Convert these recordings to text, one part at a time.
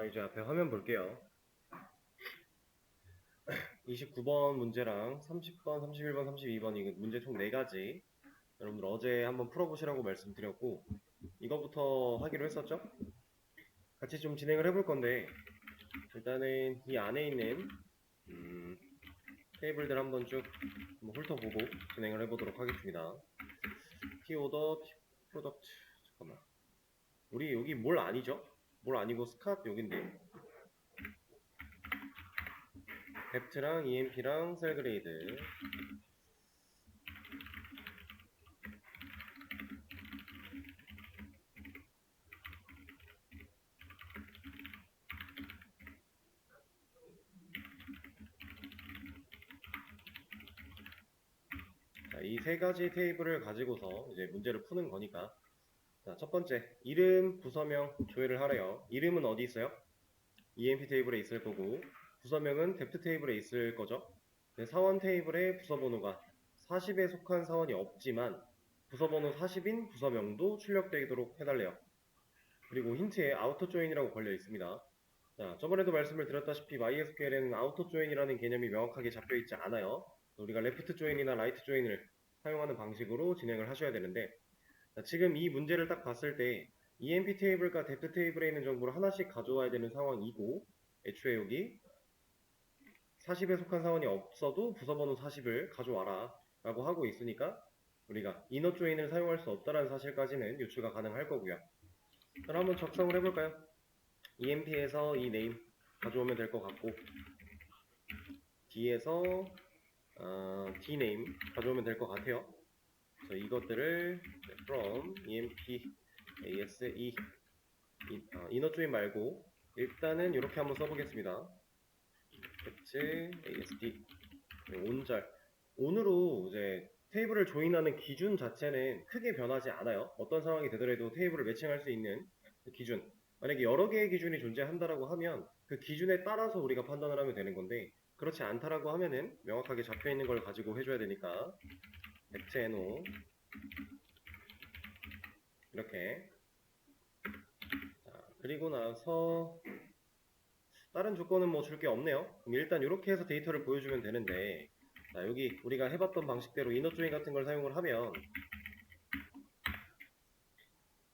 자, 이제 앞에 화면 볼게요. 29번 문제랑 30번, 31번, 32번 이 문제 총 4가지 여러분들 어제 한번 풀어보시라고 말씀드렸고 이거부터 하기로 했었죠? 같이 좀 진행을 해볼 건데 일단은 이 안에 있는 테이블들 한번 쭉 훑어보고 진행을 해보도록 하겠습니다. P오더, 프로덕트 잠깐만 우리 여기 뭘 아니죠? 뭘 아니고 스캇 여긴데 뎁트랑 EMP랑 셀그레이드 이 3가지 테이블을 가지고서 이제 문제를 푸는 거니까 자, 첫 번째 이름, 부서명 조회를 하래요. 이름은 어디 있어요? EMP 테이블에 있을 거고 부서명은 뎁트 테이블에 있을 거죠. 사원 테이블에 부서번호가 40에 속한 사원이 없지만 부서번호 40인 부서명도 출력되도록 해달래요. 그리고 힌트에 아우터 조인이라고 걸려 있습니다. 자, 저번에도 말씀을 드렸다시피 MySQL에는 아우터 조인이라는 개념이 명확하게 잡혀 있지 않아요. 우리가 레프트 조인이나 라이트 조인을 사용하는 방식으로 진행을 하셔야 되는데 자, 지금 이 문제를 딱 봤을 때 EMP 테이블과 뎁트 테이블에 있는 정보를 하나씩 가져와야 되는 상황이고 애초에 여기 40에 속한 사원이 없어도 부서번호 40을 가져와라 라고 하고 있으니까 우리가 이너 조인을 사용할 수 없다는 사실까지는 유추가 가능할 거고요. 그럼 한번 작성을 해볼까요? EMP에서 이 네임 가져오면 될 것 같고 D에서 Dname 가져오면 될 것 같아요. 그래서 이것들을 from emp ase 이너 조인 말고 일단은 이렇게 한번 써보겠습니다. 캡츠 asd 온절 온으로 이제 테이블을 조인하는 기준 자체는 크게 변하지 않아요. 어떤 상황이 되더라도 테이블을 매칭할 수 있는 기준 만약에 여러 개의 기준이 존재한다라고 하면 그 기준에 따라서 우리가 판단을 하면 되는 건데 그렇지 않다라고 하면은 명확하게 잡혀 있는 걸 가지고 해줘야 되니까 엑체노 이렇게 자, 그리고 나서 다른 조건은 뭐 줄 게 없네요. 그럼 일단 이렇게 해서 데이터를 보여주면 되는데 자, 여기 우리가 해봤던 방식대로 이너 조인 같은 걸 사용을 하면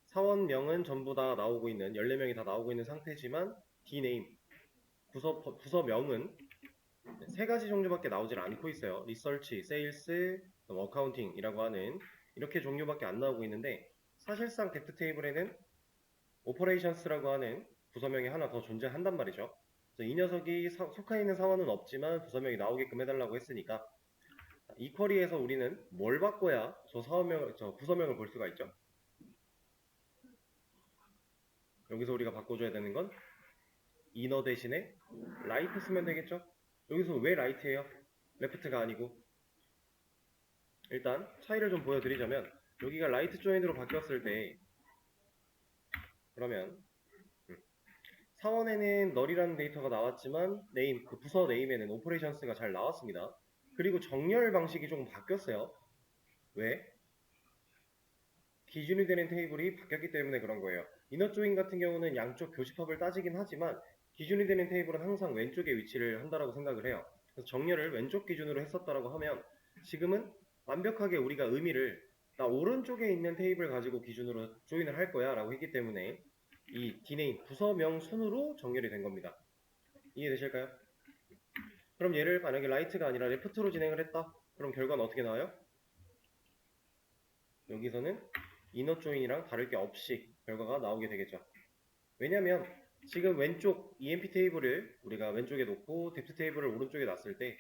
사원명은 전부 다 나오고 있는 14명이 다 나오고 있는 상태지만 Dname 부서명은 3가지 종류밖에 나오질 않고 있어요. 리서치, 세일스, 어카운팅이라고 하는 이렇게 종류밖에 안 나오고 있는데 사실상 뎁트 테이블에는 오퍼레이션스라고 하는 부서명이 하나 더 존재한단 말이죠. 그래서 이 녀석이 속해 있는 사원은 없지만 부서명이 나오게끔 해달라고 했으니까 이 쿼리에서 우리는 뭘 바꿔야 저 부서명을 볼 수가 있죠. 여기서 우리가 바꿔줘야 되는 건 이너 대신에 라이트 쓰면 되겠죠. 여기서 왜 라이트예요? 레프트가 아니고 일단 차이를 좀 보여드리자면 여기가 라이트 조인으로 바뀌었을 때 그러면 사원에는 널이라는 데이터가 나왔지만 네임, 그 부서 네임에는 오퍼레이션스가 잘 나왔습니다. 그리고 정렬 방식이 조금 바뀌었어요. 왜? 기준이 되는 테이블이 바뀌었기 때문에 그런 거예요. 이너 조인 같은 경우는 양쪽 교집합을 따지긴 하지만 기준이 되는 테이블은 항상 왼쪽에 위치를 한다라고 생각을 해요. 그래서 정렬을 왼쪽 기준으로 했었다라고 하면 지금은 완벽하게 우리가 의미를 나 오른쪽에 있는 테이블 가지고 기준으로 조인을 할 거야 라고 했기 때문에 이 D네임 부서명 순으로 정렬이 된 겁니다. 이해되실까요? 그럼 얘를 만약에 라이트가 아니라 레프트로 진행을 했다. 그럼 결과는 어떻게 나와요? 여기서는 이너 조인이랑 다를 게 없이 결과가 나오게 되겠죠. 왜냐면 지금 왼쪽 EMP 테이블을 우리가 왼쪽에 놓고 뎁트 테이블을 오른쪽에 놨을 때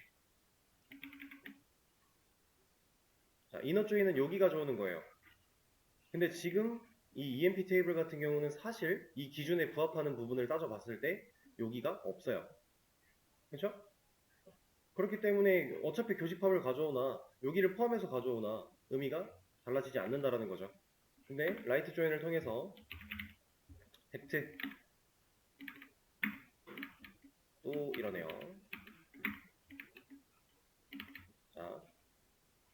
자, 이너 조인은 여기 가져오는 거예요. 근데 지금 이 EMP 테이블 같은 경우는 사실 이 기준에 부합하는 부분을 따져봤을 때 여기가 없어요. 그렇죠? 그렇기 때문에 어차피 교집합을 가져오나 여기를 포함해서 가져오나 의미가 달라지지 않는다라는 거죠. 근데 라이트 조인을 통해서 뎁트 또 이러네요. 자,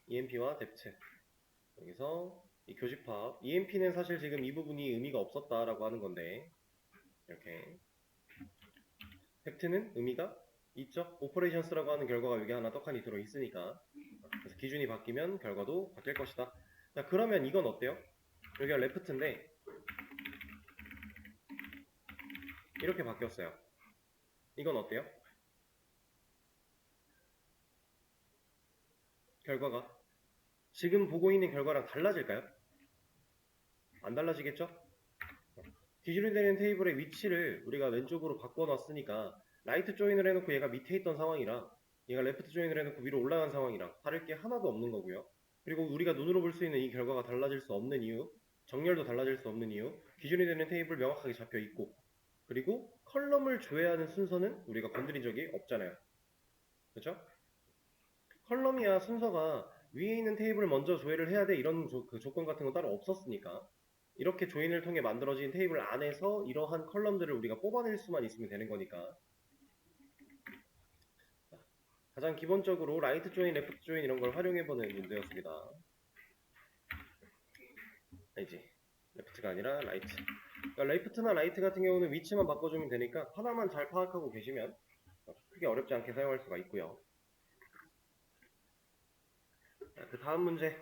EMP와 뎁트 여기서 이 교집합 EMP는 사실 지금 이 부분이 의미가 없었다라고 하는 건데 이렇게 팩트는 의미가 있죠. 오퍼레이션스라고 하는 결과가 여기 하나 떡하니 들어있으니까. 그래서 기준이 바뀌면 결과도 바뀔 것이다. 자, 그러면 이건 어때요? 여기가 레프트인데 이렇게 바뀌었어요. 이건 어때요? 결과가 지금 보고 있는 결과랑 달라질까요? 안 달라지겠죠? 기준이 되는 테이블의 위치를 우리가 왼쪽으로 바꿔놨으니까 라이트 조인을 해놓고 얘가 밑에 있던 상황이랑 얘가 레프트 조인을 해놓고 위로 올라간 상황이랑 다를 게 하나도 없는 거고요. 그리고 우리가 눈으로 볼 수 있는 이 결과가 달라질 수 없는 이유, 정렬도 달라질 수 없는 이유, 기준이 되는 테이블 명확하게 잡혀 있고, 그리고 컬럼을 조회하는 순서는 우리가 건드린 적이 없잖아요. 그렇죠? 컬럼이야 순서가 위에 있는 테이블 먼저 조회를 해야 돼 이런 그 조건 같은 건 따로 없었으니까 이렇게 조인을 통해 만들어진 테이블 안에서 이러한 컬럼들을 우리가 뽑아낼 수만 있으면 되는 거니까 가장 기본적으로 라이트 조인, 레프트 조인 이런 걸 활용해보는 문제였습니다. 아니지, 레프트가 아니라 라이트. 그러니까 레프트나 라이트 같은 경우는 위치만 바꿔주면 되니까 하나만 잘 파악하고 계시면 크게 어렵지 않게 사용할 수가 있고요. 그 다음 문제,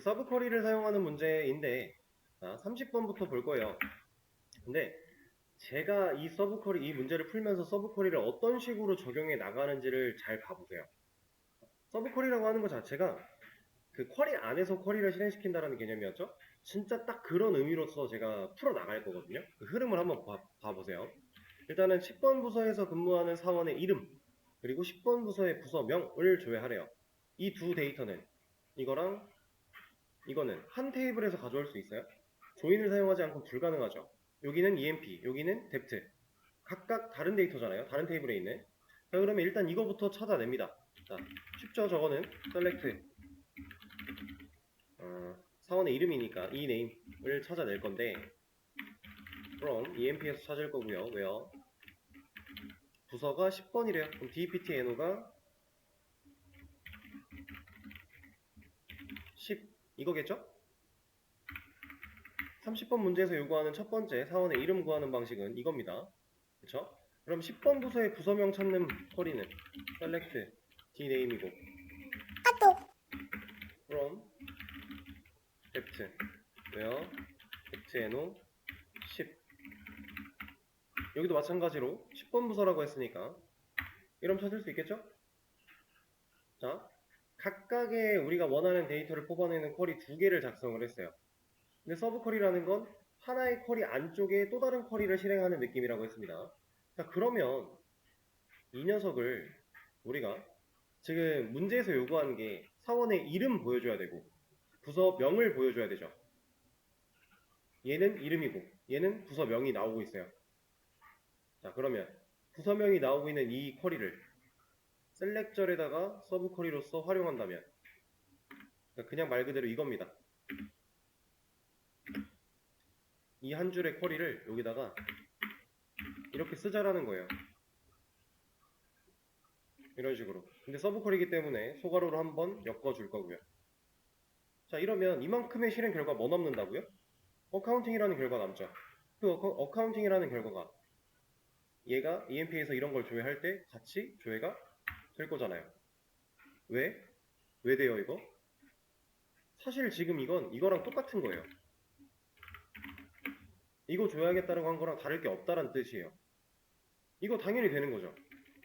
서브 쿼리를 사용하는 문제인데 30번부터 볼 거예요. 근데 제가 이 서브 쿼리, 이 문제를 풀면서 서브 쿼리를 어떤 식으로 적용해 나가는지를 잘 봐보세요. 서브 쿼리라고 하는 것 자체가 그 쿼리 안에서 쿼리를 실행시킨다는 개념이었죠. 진짜 딱 그런 의미로서 제가 풀어 나갈 거거든요. 그 흐름을 한번 봐보세요. 일단은 10번 부서에서 근무하는 사원의 이름 그리고 10번 부서의 부서명을 조회하래요. 이 두 데이터는 이거랑 이거는 한 테이블에서 가져올 수 있어요? 조인을 사용하지 않고 불가능하죠. 여기는 EMP, 여기는 depth. 각각 다른 데이터잖아요. 다른 테이블에 있는. 자, 그러면 일단 이거부터 찾아냅니다. 자, 쉽죠? 저거는 select 사원의 이름이니까 이 name을 찾아낼 건데 from EMP에서 찾을 거고요. 왜요? 부서가 10번이래요. 그럼 DPT NO가 10 이거겠죠? 30번 문제에서 요구하는 첫 번째 사원의 이름 구하는 방식은 이겁니다. 그쵸? 그럼 10번 부서의 부서명 찾는 쿼리는 select dname이고 from depth where depth no 10 여기도 마찬가지로 10번 부서라고 했으니까 이러면 찾을 수 있겠죠? 자, 각각의 우리가 원하는 데이터를 뽑아내는 쿼리 두 개를 작성을 했어요. 근데 서브 쿼리라는 건 하나의 쿼리 안쪽에 또 다른 쿼리를 실행하는 느낌이라고 했습니다. 자, 그러면 이 녀석을 우리가 지금 문제에서 요구하는 게 사원의 이름 보여줘야 되고 부서명을 보여줘야 되죠. 얘는 이름이고 얘는 부서명이 나오고 있어요. 자, 그러면 부서명이 나오고 있는 이 쿼리를 셀렉절에다가 서브 쿼리로서 활용한다면 그냥 말 그대로 이겁니다. 이 한 줄의 쿼리를 여기다가 이렇게 쓰자라는 거예요. 이런 식으로. 근데 서브 쿼리이기 때문에 소괄호로 한번 엮어줄 거고요. 자, 이러면 이만큼의 실행 결과 뭐 남는다고요? 어카운팅이라는 결과 남죠. 그 어카운팅이라는 결과가 얘가 EMP에서 이런 걸 조회할 때 같이 조회가 될 거잖아요. 왜? 왜 돼요 이거? 사실 지금 이건 이거랑 똑같은 거예요. 이거 조회하겠다고 한 거랑 다를 게 없다는 뜻이에요. 이거 당연히 되는 거죠.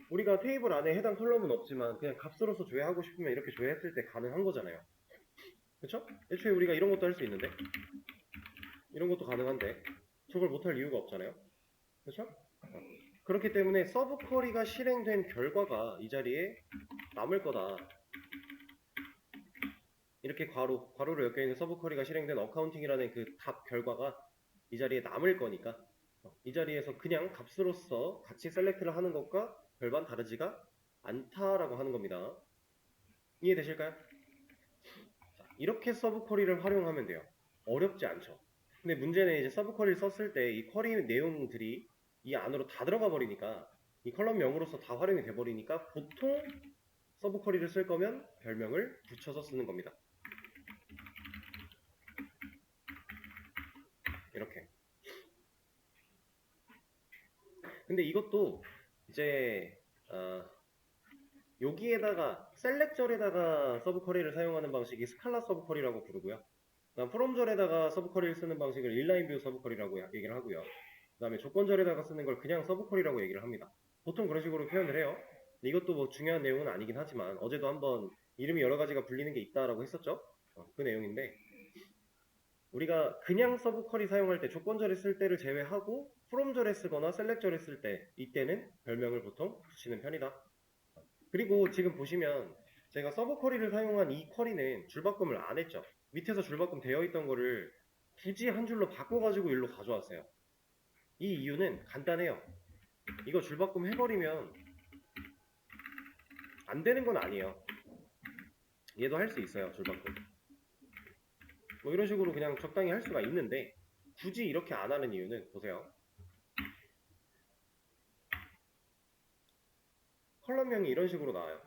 우리가 테이블 안에 해당 컬럼은 없지만 그냥 값으로서 조회하고 싶으면 이렇게 조회했을 때 가능한 거잖아요. 그쵸? 애초에 우리가 이런 것도 할 수 있는데 이런 것도 가능한데 저걸 못할 이유가 없잖아요. 그쵸? 그렇기 때문에 서브 쿼리가 실행된 결과가 이 자리에 남을 거다. 이렇게 괄호로 엮여있는 서브 쿼리가 실행된 어카운팅이라는 그 답 결과가 이 자리에 남을 거니까 이 자리에서 그냥 값으로서 같이 셀렉트를 하는 것과 별반 다르지가 않다라고 하는 겁니다. 이해되실까요? 자, 이렇게 서브 쿼리를 활용하면 돼요. 어렵지 않죠. 근데 문제는 이제 서브 쿼리를 썼을 때 이 쿼리 내용들이 이 안으로 다 들어가 버리니까 이 컬럼명으로서 다 활용이 돼 버리니까 보통 서브 쿼리를 쓸 거면 별명을 붙여서 쓰는 겁니다. 이렇게. 근데 이것도 이제 여기에다가 셀렉절에다가 서브 쿼리를 사용하는 방식이 스칼라 서브 쿼리라고 부르고요. 그다음 프롬절에다가 서브 쿼리를 쓰는 방식을 인라인 뷰 서브 쿼리라고 얘기를 하고요. 그다음에 조건절에다가 쓰는 걸 그냥 서브 쿼리라고 얘기를 합니다. 보통 그런 식으로 표현을 해요. 이것도 뭐 중요한 내용은 아니긴 하지만 어제도 한번 이름이 여러 가지가 불리는 게 있다라고 했었죠. 그 내용인데 우리가 그냥 서브 쿼리 사용할 때 조건절에 쓸 때를 제외하고 프롬절에 쓰거나 셀렉절에 쓸 때 이때는 별명을 보통 붙이는 편이다. 그리고 지금 보시면 제가 서브 쿼리를 사용한 이 쿼리는 줄바꿈을 안 했죠. 밑에서 줄바꿈 되어 있던 거를 굳이 한 줄로 바꿔가지고 일로 가져왔어요. 이 이유는 간단해요. 이거 줄바꿈 해버리면 안 되는 건 아니에요. 얘도 할 수 있어요, 줄바꿈. 뭐 이런 식으로 그냥 적당히 할 수가 있는데 굳이 이렇게 안 하는 이유는 보세요. 컬럼명이 이런 식으로 나와요.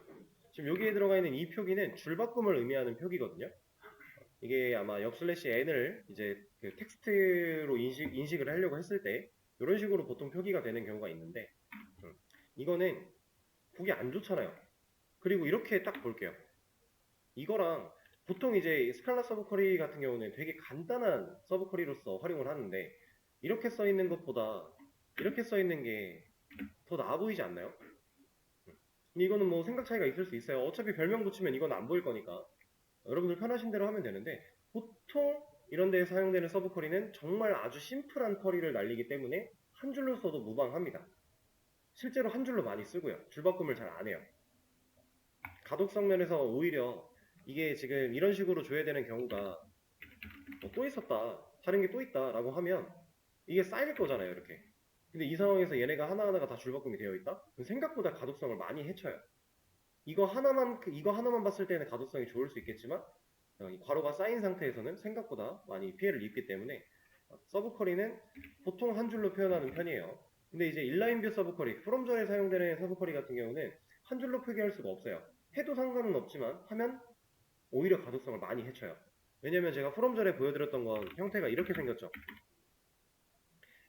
지금 여기에 들어가 있는 이 표기는 줄바꿈을 의미하는 표기거든요. 이게 아마 옆 슬래시 n을 이제 그 텍스트로 인식을 하려고 했을 때 이런 식으로 보통 표기가 되는 경우가 있는데 이거는 보기 안 좋잖아요. 그리고 이렇게 딱 볼게요. 이거랑 보통 이제 스칼라 서브 쿼리 같은 경우는 되게 간단한 서브 쿼리로서 활용을 하는데 이렇게 써 있는 것보다 이렇게 써 있는 게 더 나아 보이지 않나요? 근데 이거는 뭐 생각 차이가 있을 수 있어요. 어차피 별명 붙이면 이건 안 보일 거니까 여러분들 편하신 대로 하면 되는데 보통 이런 데에 사용되는 서브 쿼리는 정말 아주 심플한 쿼리를 날리기 때문에 한 줄로 써도 무방합니다. 실제로 한 줄로 많이 쓰고요. 줄바꿈을 잘 안 해요. 가독성 면에서 오히려 이게 지금 이런 식으로 줘야 되는 경우가 또 있었다, 다른 게 또 있다 라고 하면 이게 쌓일 거잖아요, 이렇게. 근데 이 상황에서 얘네가 하나하나가 다 줄바꿈이 되어 있다? 생각보다 가독성을 많이 해쳐요. 이거 하나만 봤을 때는 가독성이 좋을 수 있겠지만 이 괄호가 쌓인 상태에서는 생각보다 많이 피해를 입기 때문에 서브 쿼리는 보통 한 줄로 표현하는 편이에요. 근데 이제 인라인 뷰 서브 쿼리, 프롬전에 사용되는 서브 쿼리 같은 경우는 한 줄로 표기할 수가 없어요. 해도 상관은 없지만 하면 오히려 가독성을 많이 해쳐요. 왜냐면 제가 프롬전에 보여드렸던 건 형태가 이렇게 생겼죠.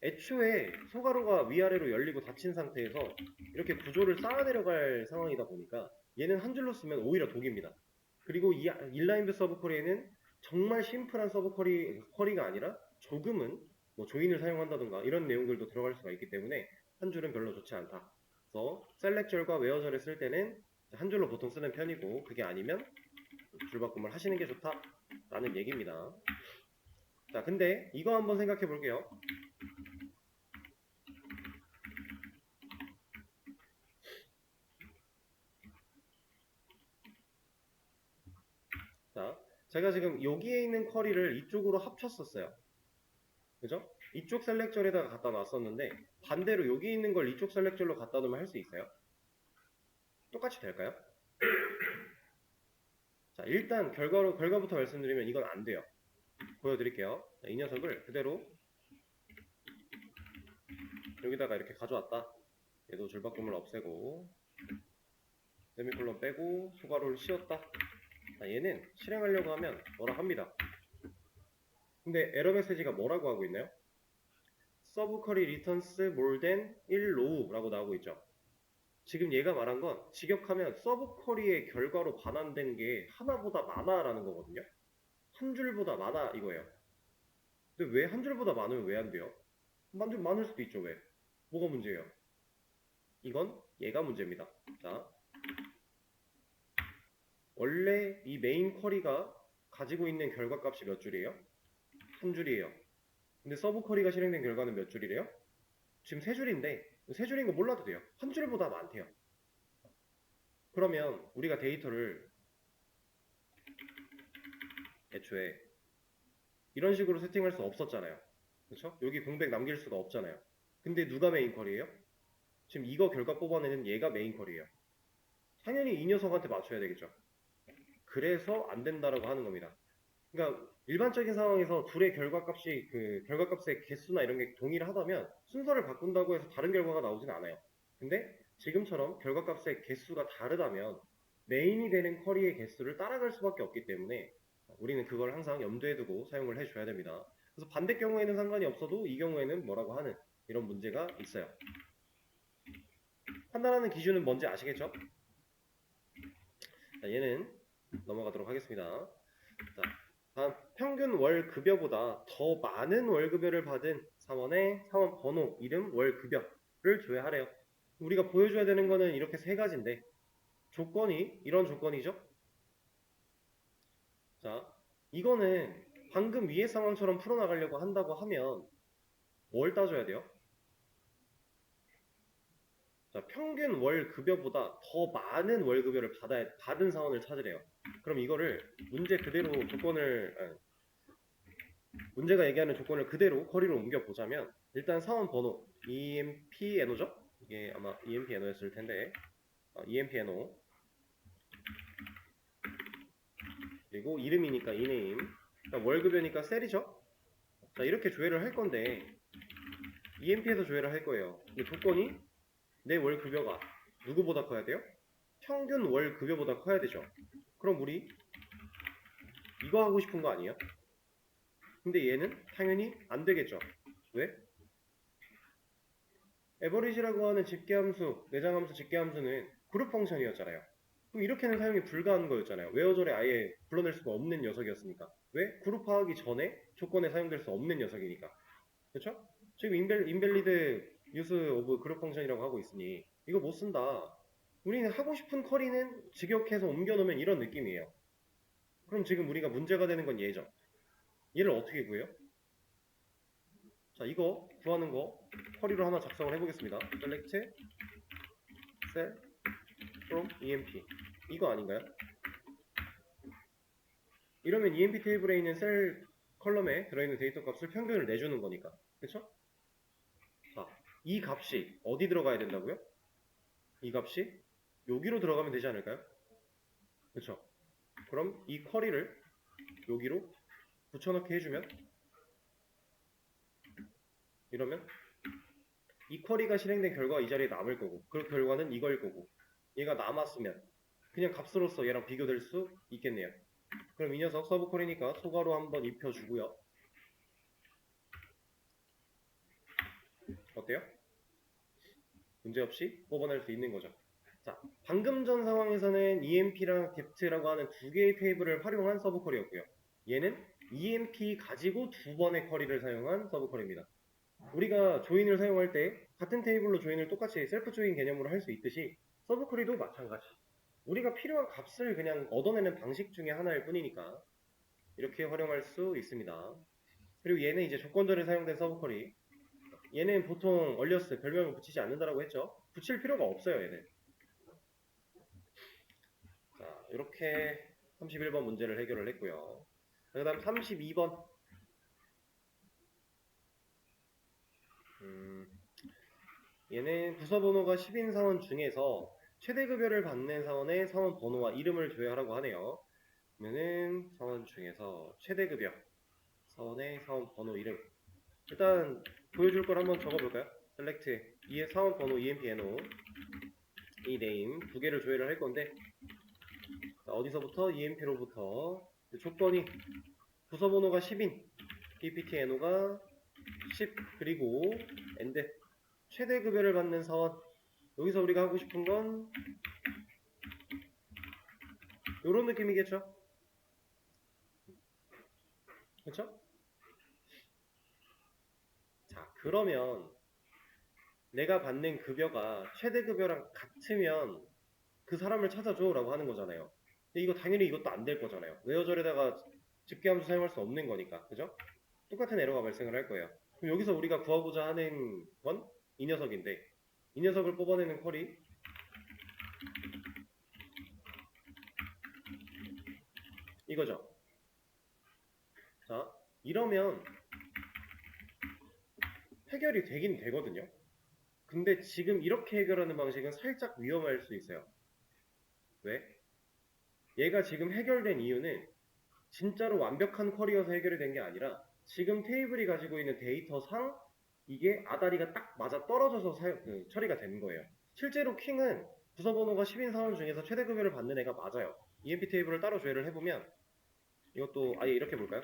애초에 소가로가 위아래로 열리고 닫힌 상태에서 이렇게 구조를 쌓아 내려갈 상황이다 보니까 얘는 한 줄로 쓰면 오히려 독입니다. 그리고 이 인라인드 서브 쿼리에는 정말 심플한 서브 쿼리가 아니라 조금은 뭐 조인을 사용한다던가 이런 내용들도 들어갈 수가 있기 때문에 한 줄은 별로 좋지 않다. 그래서 셀렉절과 웨어절을 쓸 때는 한 줄로 보통 쓰는 편이고 그게 아니면 줄바꿈을 하시는 게 좋다라는 얘기입니다. 자, 근데 이거 한번 생각해 볼게요. 자, 제가 지금 여기에 있는 쿼리를 이쪽으로 합쳤었어요. 그죠? 이쪽 셀렉절에다가 갖다 놨었는데 반대로 여기 있는 걸 이쪽 셀렉절로 갖다 놓으면 할 수 있어요? 똑같이 될까요? 자, 일단 결과부터 말씀드리면 이건 안 돼요. 보여드릴게요. 자, 이 녀석을 그대로 여기다가 이렇게 가져왔다. 얘도 줄바꿈을 없애고 세미콜론 빼고 소괄호를 씌웠다. 자, 얘는 실행하려고 하면 뭐라 합니다. 근데 에러 메시지가 뭐라고 하고 있나요? 서브 쿼리 리턴스 more than 1로우 라고 나오고 있죠. 지금 얘가 말한 건 직역하면 서브 쿼리의 결과로 반환된 게 하나보다 많아라는 거거든요. 한 줄보다 많아 이거예요. 근데 왜 한 줄보다 많으면 왜 안 돼요? 많을 수도 있죠. 왜? 뭐가 문제예요? 이건 얘가 문제입니다. 자, 원래 이 메인 쿼리가 가지고 있는 결과 값이 몇 줄이에요? 한 줄이에요. 근데 서브 쿼리가 실행된 결과는 몇 줄이래요? 지금 세 줄인데 세 줄인 거 몰라도 돼요. 한 줄보다 많대요. 그러면 우리가 데이터를 애초에 이런 식으로 세팅할 수 없었잖아요. 그렇죠? 여기 공백 남길 수가 없잖아요. 근데 누가 메인 쿼리예요? 지금 이거 결과 뽑아내는 얘가 메인 쿼리예요. 당연히 이 녀석한테 맞춰야 되겠죠. 그래서 안 된다라고 하는 겁니다. 그러니까 일반적인 상황에서 둘의 결과값이 그 결과값의 개수나 이런 게 동일하다면 순서를 바꾼다고 해서 다른 결과가 나오진 않아요. 근데 지금처럼 결과값의 개수가 다르다면 메인이 되는 쿼리의 개수를 따라갈 수밖에 없기 때문에 우리는 그걸 항상 염두에 두고 사용을 해줘야 됩니다. 그래서 반대 경우에는 상관이 없어도 이 경우에는 뭐라고 하는 이런 문제가 있어요. 판단하는 기준은 뭔지 아시겠죠? 자, 얘는 넘어가도록 하겠습니다. 자, 다음 평균 월 급여보다 더 많은 월급여를 받은 사원의 사원 번호, 이름, 월 급여를 줘야 하래요. 우리가 보여줘야 되는 거는 이렇게 세 가지인데 조건이 이런 조건이죠. 자, 이거는 방금 위의 상황처럼 풀어나가려고 한다고 하면 뭘 따져야 돼요? 자, 평균 월 급여보다 더 많은 월급여를 받은 사원을 찾으래요. 그럼 이거를 문제 그대로 문제가 얘기하는 조건을 그대로 커리로 옮겨보자면 일단 사원 번호 EMPNO죠? 이게 아마 EMPNO였을 텐데 EMPNO 그리고 이름이니까 이네임 월급여니까 셀이죠? 자, 이렇게 조회를 할 건데 EMP에서 조회를 할 거예요. 근데 조건이 내 월급여가 누구보다 커야 돼요? 평균 월급여보다 커야 되죠. 그럼 우리 이거 하고 싶은 거 아니에요? 근데 얘는 당연히 안 되겠죠. 왜? 에버리지라고 하는 집계함수, 내장함수 집계함수는 그룹 펑션이었잖아요. 그럼 이렇게는 사용이 불가한 거였잖아요. 웨어절에 아예 불러낼 수가 없는 녀석이었으니까. 왜? 그룹화하기 전에 조건에 사용될 수 없는 녀석이니까. 그렇죠? 지금 인벨리드 유스 오브 그룹 펑션이라고 하고 있으니 이거 못 쓴다. 우리는 하고 싶은 쿼리는 직역해서 옮겨놓으면 이런 느낌이에요. 그럼 지금 우리가 문제가 되는 건 얘죠. 얘를 어떻게 구해요? 자, 이거 구하는 거 쿼리로 하나 작성을 해보겠습니다. select cell from emp 이거 아닌가요? 이러면 emp 테이블에 있는 셀 컬럼에 들어있는 데이터 값을 평균을 내주는 거니까. 그쵸? 자, 이 값이 어디 들어가야 된다고요? 이 값이 여기로 들어가면 되지 않을까요? 그쵸? 그럼 이 쿼리를 여기로 붙여넣기 해주면 이러면 이 쿼리가 실행된 결과가 이 자리에 남을 거고 그 결과는 이걸 거고 얘가 남았으면 그냥 값으로서 얘랑 비교될 수 있겠네요. 그럼 이 녀석 서브 쿼리니까 초과로 한번 입혀주고요. 어때요? 문제없이 뽑아낼 수 있는 거죠. 자, 방금 전 상황에서는 EMP랑 dept라고 하는 두 개의 테이블을 활용한 서브 쿼리였고요. 얘는 EMP 가지고 두 번의 쿼리를 사용한 서브 쿼리입니다. 우리가 조인을 사용할 때 같은 테이블로 조인을 똑같이 셀프 조인 개념으로 할 수 있듯이 서브 쿼리도 마찬가지. 우리가 필요한 값을 그냥 얻어내는 방식 중에 하나일 뿐이니까 이렇게 활용할 수 있습니다. 그리고 얘는 이제 조건절에 사용된 서브 쿼리. 얘는 보통 얼리어스 별명을 붙이지 않는다라고 했죠. 붙일 필요가 없어요, 얘는. 자, 이렇게 31번 문제를 해결을 했고요. 그 다음 32번. 얘는 부서번호가 10인 사원 중에서 최대급여를 받는 사원의 사원 번호와 이름을 조회하라고 하네요. 그러면은 사원 중에서 최대급여 사원의 사원 번호 이름 일단 보여줄 걸 한번 적어볼까요? select 이 사원 번호 empno 이 name 두 개를 조회를 할 건데 자, 어디서부터 emp로부터 조건이 부서번호가 10인 pptno가 10 그리고 and 최대급여를 받는 사원 여기서 우리가 하고 싶은 건 이런 느낌이겠죠? 그렇죠? 자, 그러면 내가 받는 급여가 최대급여랑 같으면 그 사람을 찾아줘 라고 하는 거잖아요. 근데 이거 당연히 이것도 안 될 거잖아요. 웨어절에다가 집계함수 사용할 수 없는 거니까. 그죠? 똑같은 에러가 발생을 할 거예요. 그럼 여기서 우리가 구하고자 하는 건 이 녀석인데 이 녀석을 뽑아내는 쿼리 이거죠. 자, 이러면 해결이 되긴 되거든요. 근데 지금 이렇게 해결하는 방식은 살짝 위험할 수 있어요. 왜? 얘가 지금 해결된 이유는 진짜로 완벽한 쿼리여서 해결이 된 게 아니라 지금 테이블이 가지고 있는 데이터상 이게 아다리가 딱 맞아 떨어져서 처리가 되는 거예요. 실제로 킹은 부서번호가 10인 사원 중에서 최대급여를 받는 애가 맞아요. EMP 테이블을 따로 조회를 해보면 이것도 아예 이렇게 볼까요?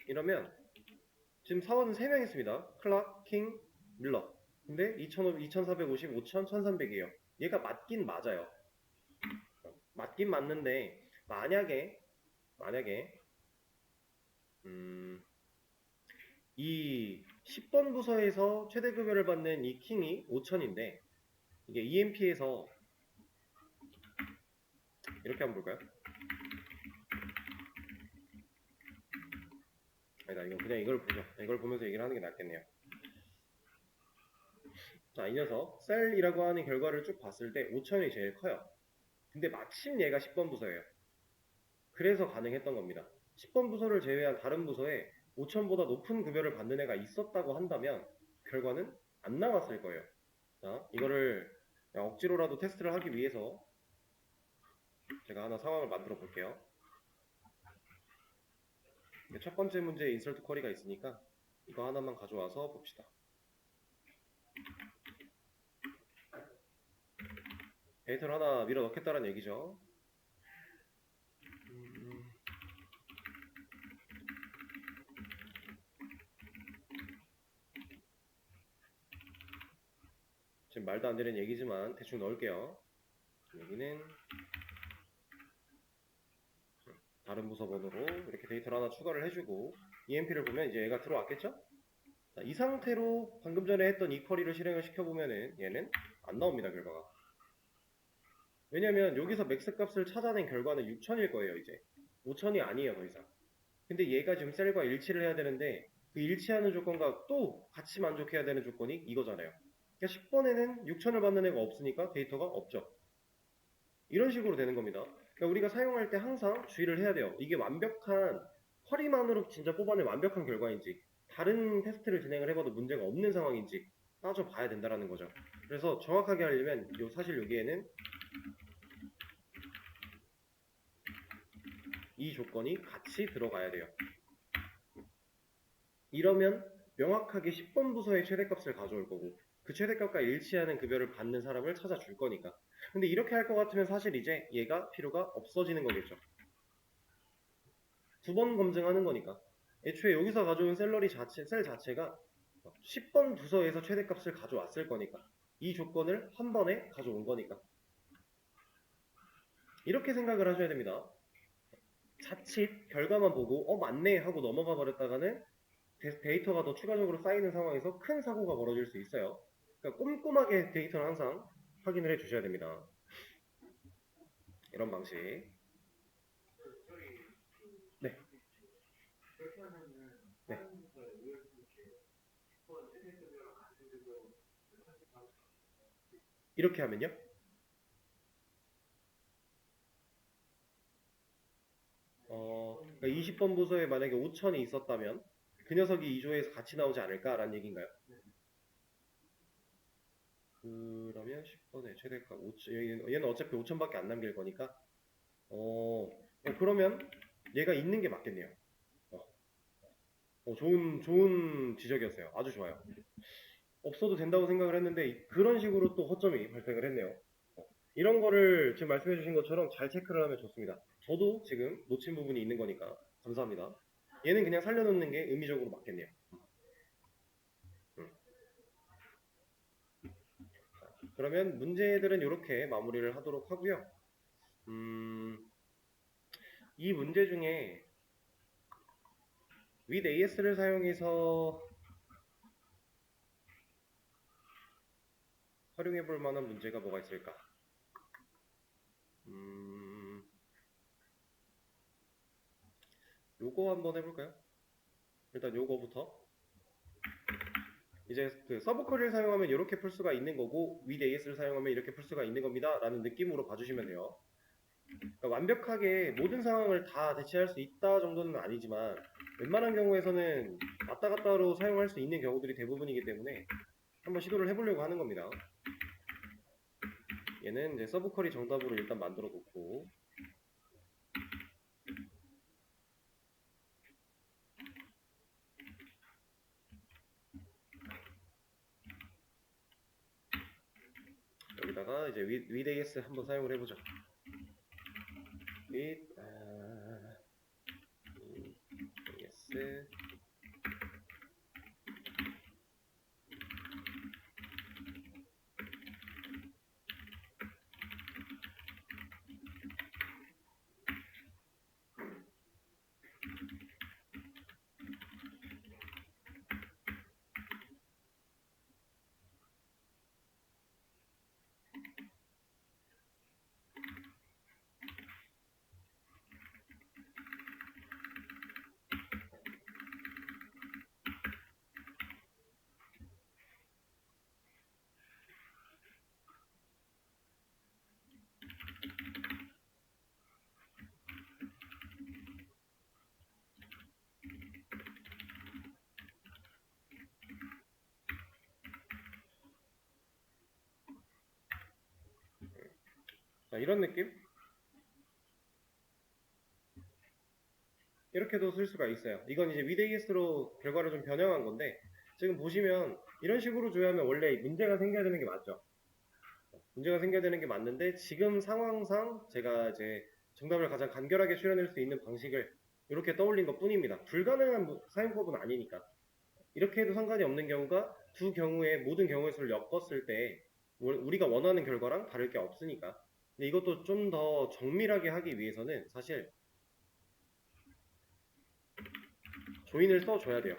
이러면 지금 사원은 3명 있습니다. 클락, 킹, 밀러. 근데 2450, 5000, 1300이에요. 얘가 맞긴 맞아요. 맞긴 맞는데 만약에 이 10번 부서에서 최대 급여를 받는 이 킹이 5000인데 이게 EMP에서 이렇게 한번 볼까요? 아니다, 이거 그냥 이걸 보죠. 이걸 보면서 얘기를 하는 게 낫겠네요. 자, 이 녀석 셀이라고 하는 결과를 쭉 봤을 때 5000이 제일 커요. 근데 마침 얘가 10번 부서예요. 그래서 가능했던 겁니다. 10번 부서를 제외한 다른 부서에 5000보다 높은 급여를 받는 애가 있었다고 한다면 결과는 안 나왔을 거예요. 자, 이거를 억지로라도 테스트를 하기 위해서 제가 하나 상황을 만들어 볼게요. 첫 번째 문제에 인설트 쿼리가 있으니까 이거 하나만 가져와서 봅시다. 데이터를 하나 밀어 넣겠다는 얘기죠. 지금 말도 안 되는 얘기지만 대충 넣을게요. 여기는 다른 부서 번호로 이렇게 데이터를 하나 추가를 해주고 EMP를 보면 이제 얘가 들어왔겠죠? 자, 이 상태로 방금 전에 했던 이 쿼리를 실행을 시켜보면은 얘는 안 나옵니다, 결과가. 왜냐면 여기서 맥스 값을 찾아낸 결과는 6000일 거예요, 이제. 5000이 아니에요, 더 이상. 근데 얘가 지금 셀과 일치를 해야 되는데 그 일치하는 조건과 또 같이 만족해야 되는 조건이 이거잖아요. 그러니까 10번에는 6000을 받는 애가 없으니까 데이터가 없죠. 이런 식으로 되는 겁니다. 그러니까 우리가 사용할 때 항상 주의를 해야 돼요. 이게 완벽한 쿼리만으로 진짜 뽑아낸 완벽한 결과인지 다른 테스트를 진행을 해봐도 문제가 없는 상황인지 따져봐야 된다는 거죠. 그래서 정확하게 하려면 사실 여기에는 이 조건이 같이 들어가야 돼요. 이러면 명확하게 10번 부서의 최대값을 가져올 거고 그 최대값과 일치하는 급여를 받는 사람을 찾아줄 거니까. 근데 이렇게 할 것 같으면 사실 이제 얘가 필요가 없어지는 거겠죠. 2번 검증하는 거니까. 애초에 여기서 가져온 셀 자체가 10번 부서에서 최대값을 가져왔을 거니까. 이 조건을 한 번에 가져온 거니까. 이렇게 생각을 하셔야 됩니다. 자칫 결과만 보고 맞네 하고 넘어가 버렸다가는 데이터가 더 추가적으로 쌓이는 상황에서 큰 사고가 벌어질 수 있어요. 그러니까 꼼꼼하게 데이터를 항상 확인을 해 주셔야 됩니다. 이런 방식. 네. 네. 이렇게 하면요. 그러니까 20번 부서에 만약에 5000이 있었다면 그 녀석이 2조에서 같이 나오지 않을까라는 얘기인가요? 그러면 10번에 최대가 5천, 얘는 어차피 5000밖에 안 남길 거니까 그러면 얘가 있는 게 맞겠네요. 좋은 지적이었어요. 아주 좋아요. 없어도 된다고 생각을 했는데 그런 식으로 또 허점이 발생을 했네요. 이런 거를 지금 말씀해 주신 것처럼 잘 체크를 하면 좋습니다. 저도 지금 놓친 부분이 있는 거니까 감사합니다. 얘는 그냥 살려놓는 게 의미적으로 맞겠네요. 음. 그러면 문제들은 이렇게 마무리를 하도록 하고요. 이 문제 중에 with AS를 사용해서 활용해 볼 만한 문제가 뭐가 있을까? 요거 한번 해볼까요? 일단 요거부터. 이제 그 서브 쿼리를 사용하면 이렇게 풀 수가 있는 거고 with AS를 사용하면 이렇게 풀 수가 있는 겁니다 라는 느낌으로 봐주시면 돼요. 그러니까 완벽하게 모든 상황을 다 대체할 수 있다 정도는 아니지만 웬만한 경우에서는 왔다 갔다로 사용할 수 있는 경우들이 대부분이기 때문에 한번 시도를 해보려고 하는 겁니다. 얘는 이제 서브 쿼리 정답으로 일단 만들어 놓고 여기다가 이제 with AS 한번 사용을 해보죠. with AS 자, 이런 느낌? 이렇게도 쓸 수가 있어요. 이건 이제 with AS로 결과를 좀 변형한 건데, 지금 보시면 이런 식으로 조회하면 원래 문제가 생겨야 되는 게 맞죠. 문제가 생겨야 되는 게 맞는데, 지금 상황상 제가 이제 정답을 가장 간결하게 추려낼 수 있는 방식을 이렇게 떠올린 것 뿐입니다. 불가능한 사용법은 아니니까. 이렇게 해도 상관이 없는 경우가 두 경우의 모든 경우의 수를 엮었을 때 우리가 원하는 결과랑 다를 게 없으니까. 근데 이것도 좀 더 정밀하게 하기 위해서는 사실 조인을 써줘야 돼요.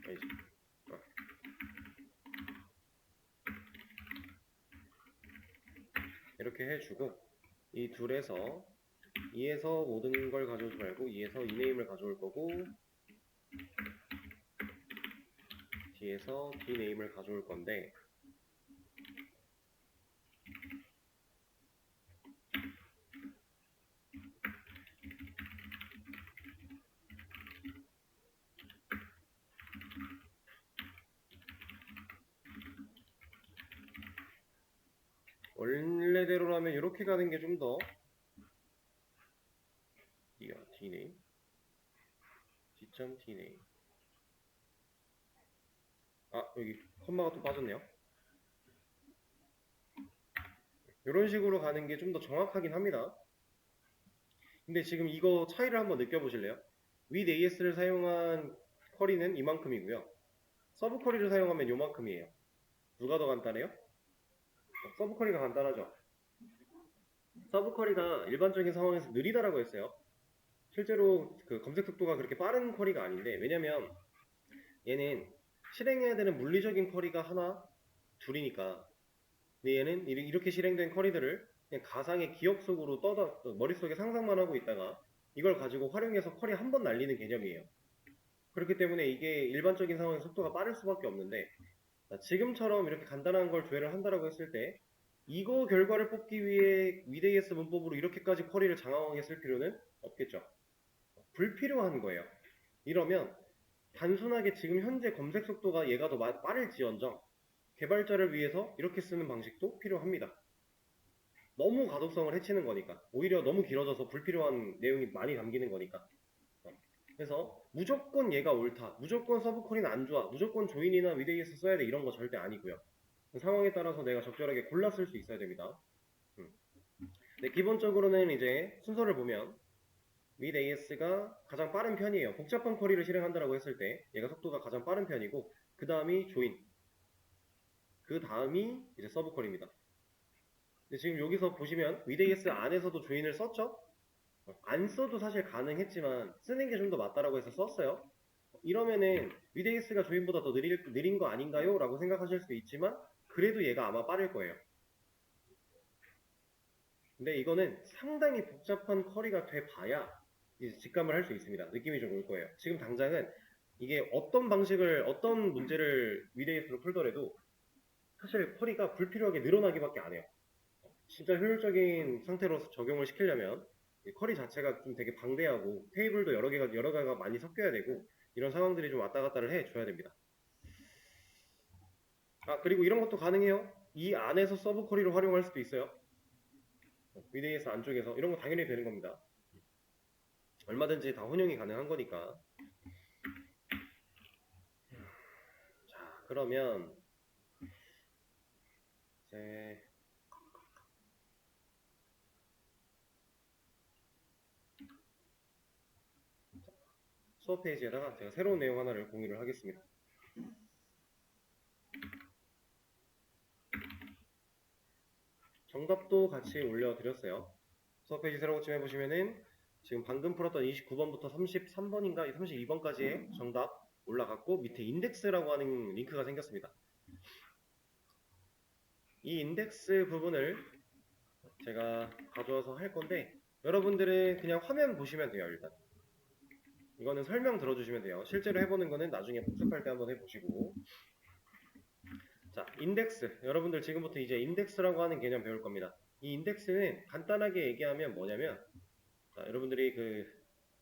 알지? 어. 이렇게 해주고 이 둘에서 2에서 모든 걸 가져오지 말고 2에서 이네임을 가져올 거고 D에서 D네임을 가져올 건데 원래대로라면 이렇게 가는 게 좀 더 D네임 D.D네임 아 여기 컴마가 또 빠졌네요. 이런 식으로 가는 게 좀 더 정확하긴 합니다. 근데 지금 이거 차이를 한번 느껴보실래요? with AS를 사용한 쿼리는 이만큼이고요. 서브 쿼리를 사용하면 요만큼이에요. 누가 더 간단해요? 서브 쿼리가 간단하죠. 서브 쿼리가 일반적인 상황에서 느리다라고 했어요. 실제로 그 검색 속도가 그렇게 빠른 쿼리가 아닌데 왜냐면 얘는 실행해야 되는 물리적인 쿼리가 하나, 둘이니까 근데 얘는 이렇게 실행된 쿼리들을 그냥 가상의 기억 속으로 머릿속에 상상만 하고 있다가 이걸 가지고 활용해서 쿼리 한 번 날리는 개념이에요. 그렇기 때문에 이게 일반적인 상황에서 속도가 빠를 수밖에 없는데 지금처럼 이렇게 간단한 걸 조회를 한다라고 했을 때 이거 결과를 뽑기 위해 with AS 문법으로 이렇게까지 쿼리를 장황하게 쓸 필요는 없겠죠. 불필요한 거예요. 이러면 단순하게 지금 현재 검색 속도가 얘가 더 빠를지언정 개발자를 위해서 이렇게 쓰는 방식도 필요합니다. 너무 가독성을 해치는 거니까 오히려 너무 길어져서 불필요한 내용이 많이 담기는 거니까 그래서 무조건 얘가 옳다 무조건 서브콜이는 안 좋아 무조건 조인이나 위데이에서 써야 돼 이런 거 절대 아니고요. 상황에 따라서 내가 적절하게 골라 쓸 수 있어야 됩니다. 네, 기본적으로는 이제 순서를 보면 with AS가 가장 빠른 편이에요. 복잡한 쿼리를 실행한다고 했을 때 얘가 속도가 가장 빠른 편이고 그 다음이 조인 그 다음이 이제 서브 쿼리입니다. 근데 지금 여기서 보시면 with AS 안에서도 조인을 썼죠? 안 써도 사실 가능했지만 쓰는 게 좀 더 맞다라고 해서 썼어요. 이러면은 with AS가 조인보다 더 느린 거 아닌가요? 라고 생각하실 수도 있지만 그래도 얘가 아마 빠를 거예요. 근데 이거는 상당히 복잡한 쿼리가 돼봐야 이제 직감을 할 수 있습니다. 느낌이 좀 올 거예요. 지금 당장은 이게 어떤 방식을 어떤 문제를 with AS로 풀더라도 사실 쿼리가 불필요하게 늘어나기밖에 안 해요. 진짜 효율적인 상태로 적용을 시키려면 쿼리 자체가 좀 되게 방대하고 테이블도 여러 개가 많이 섞여야 되고 이런 상황들이 좀 왔다 갔다를 해줘야 됩니다. 아 그리고 이런 것도 가능해요. 이 안에서 서브 쿼리를 활용할 수도 있어요. with AS 안쪽에서 이런 거 당연히 되는 겁니다. 얼마든지 다 혼용이 가능한 거니까. 자 그러면 이제 수업 페이지에다가 제가 새로운 내용 하나를 공유를 하겠습니다. 정답도 같이 올려드렸어요. 수업 페이지 새로 고침해보시면은 지금 방금 풀었던 29번부터 33번인가 32번까지의 정답 올라갔고 밑에 인덱스라고 하는 링크가 생겼습니다. 이 인덱스 부분을 제가 가져와서 할 건데 여러분들은 그냥 화면 보시면 돼요. 일단 이거는 설명 들어주시면 돼요. 실제로 해보는 거는 나중에 복습할 때 한번 해보시고 자 인덱스 여러분들 지금부터 이제 인덱스라고 하는 개념 배울 겁니다. 이 인덱스는 간단하게 얘기하면 뭐냐면 자, 여러분들이 그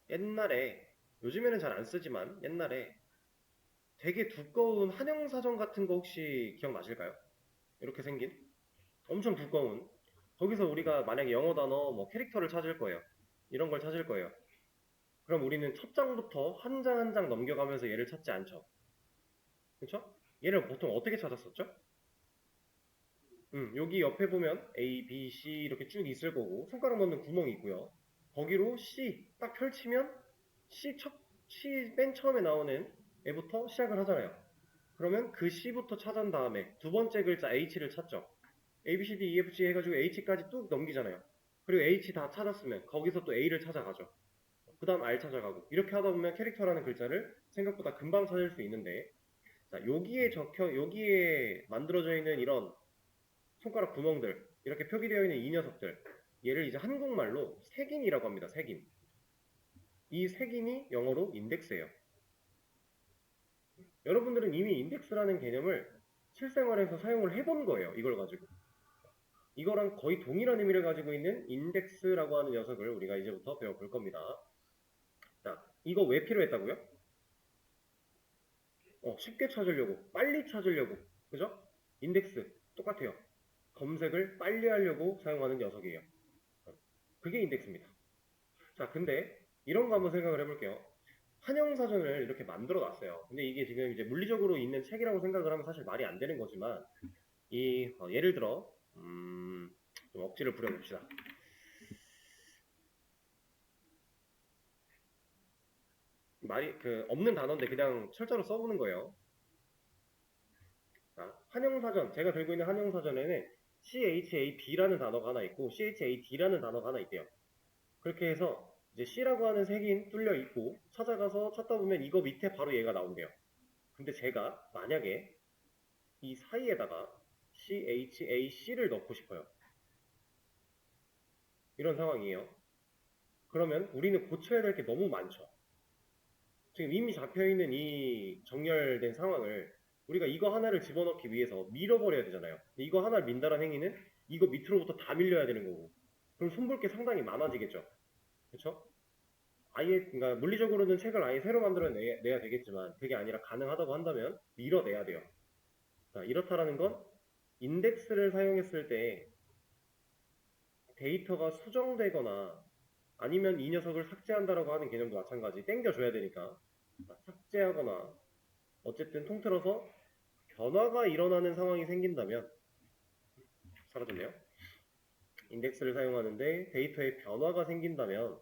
옛날에 요즘에는 잘 안 쓰지만 옛날에 되게 두꺼운 한영사전 같은 거 혹시 기억나실까요? 이렇게 생긴 엄청 두꺼운 거기서 우리가 만약에 영어 단어 뭐 캐릭터를 찾을 거예요. 이런 걸 찾을 거예요. 그럼 우리는 첫 장부터 한 장 한 장 넘겨가면서 얘를 찾지 않죠. 그쵸? 얘를 보통 어떻게 찾았었죠? 여기 옆에 보면 A, B, C 이렇게 쭉 있을 거고 손가락 넣는 구멍이 있고요. 거기로 C 딱 펼치면 C 맨 처음에 나오는 애부터 시작을 하잖아요. 그러면 그 C부터 찾은 다음에 두 번째 글자 H를 찾죠. A, B, C, D, E, F, G 해가지고 H까지 뚝 넘기잖아요. 그리고 H 다 찾았으면 거기서 또 A를 찾아가죠. 그 다음 R 찾아가고 이렇게 하다 보면 캐릭터라는 글자를 생각보다 금방 찾을 수 있는데 자, 여기에 만들어져 있는 이런 손가락 구멍들 이렇게 표기되어 있는 이 녀석들 얘를 이제 한국말로 색인이라고 합니다. 색인. 이 색인이 영어로 인덱스예요. 여러분들은 이미 인덱스라는 개념을 실생활에서 사용을 해본 거예요. 이걸 가지고. 이거랑 거의 동일한 의미를 가지고 있는 인덱스라고 하는 녀석을 우리가 이제부터 배워볼 겁니다. 자, 이거 왜 필요했다고요? 쉽게 찾으려고, 빨리 찾으려고, 그죠? 인덱스 똑같아요. 검색을 빨리 하려고 사용하는 녀석이에요. 그게 인덱스입니다. 자, 근데 이런 거 한번 생각을 해볼게요. 한영사전을 이렇게 만들어 놨어요. 근데 이게 지금 이제 물리적으로 있는 책이라고 생각을 하면 사실 말이 안 되는 거지만, 예를 들어, 좀 억지를 부려봅시다. 없는 단어인데 그냥 철자로 써보는 거예요. 자, 한영사전, 제가 들고 있는 한영사전에는 CHAB라는 단어가 하나 있고, CHAD라는 단어가 하나 있대요. 그렇게 해서, 이제 C라고 하는 색인 뚫려 있고, 찾아가서 찾다 보면 이거 밑에 바로 얘가 나온대요. 근데 제가 만약에 이 사이에다가 CHAC를 넣고 싶어요. 이런 상황이에요. 그러면 우리는 고쳐야 될 게 너무 많죠. 지금 이미 잡혀있는 이 정렬된 상황을 우리가 이거 하나를 집어넣기 위해서 밀어버려야 되잖아요. 이거 하나를 민다는 행위는 이거 밑으로부터 다 밀려야 되는 거고. 그럼 손볼 게 상당히 많아지겠죠. 그쵸? 그러니까 물리적으로는 책을 아예 새로 만들어내야 되겠지만 그게 아니라 가능하다고 한다면 밀어내야 돼요. 자, 이렇다라는 건 인덱스를 사용했을 때 데이터가 수정되거나 아니면 이 녀석을 삭제한다라고 하는 개념도 마찬가지. 땡겨줘야 되니까. 삭제하거나 어쨌든 통틀어서 변화가 일어나는 상황이 생긴다면 사라졌네요. 인덱스를 사용하는데 데이터에 변화가 생긴다면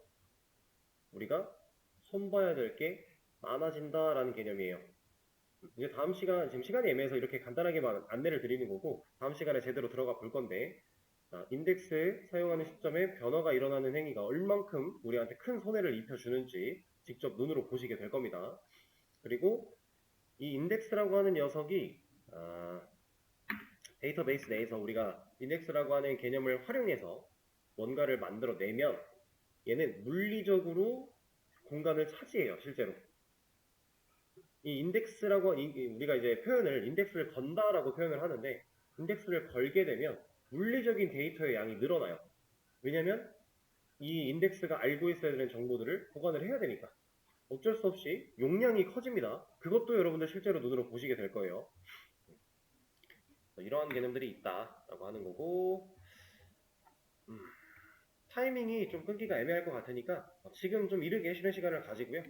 우리가 손봐야 될 게 많아진다라는 개념이에요. 이제 다음 시간, 지금 시간이 애매해서 이렇게 간단하게만 안내를 드리는 거고 다음 시간에 제대로 들어가 볼 건데 자, 인덱스 사용하는 시점에 변화가 일어나는 행위가 얼만큼 우리한테 큰 손해를 입혀주는지 직접 눈으로 보시게 될 겁니다. 그리고 이 인덱스라고 하는 녀석이 데이터베이스 내에서 우리가 인덱스라고 하는 개념을 활용해서 뭔가를 만들어내면 얘는 물리적으로 공간을 차지해요, 실제로. 이 인덱스라고 우리가 이제 표현을 인덱스를 건다라고 표현을 하는데 인덱스를 걸게 되면 물리적인 데이터의 양이 늘어나요. 왜냐면 이 인덱스가 알고 있어야 되는 정보들을 보관을 해야 되니까 어쩔 수 없이 용량이 커집니다. 그것도 여러분들 실제로 눈으로 보시게 될 거예요. 이러한 개념들이 있다라고 하는 거고 타이밍이 좀 끊기가 애매할 것 같으니까 지금 좀 이르게 쉬는 시간을 가지고요.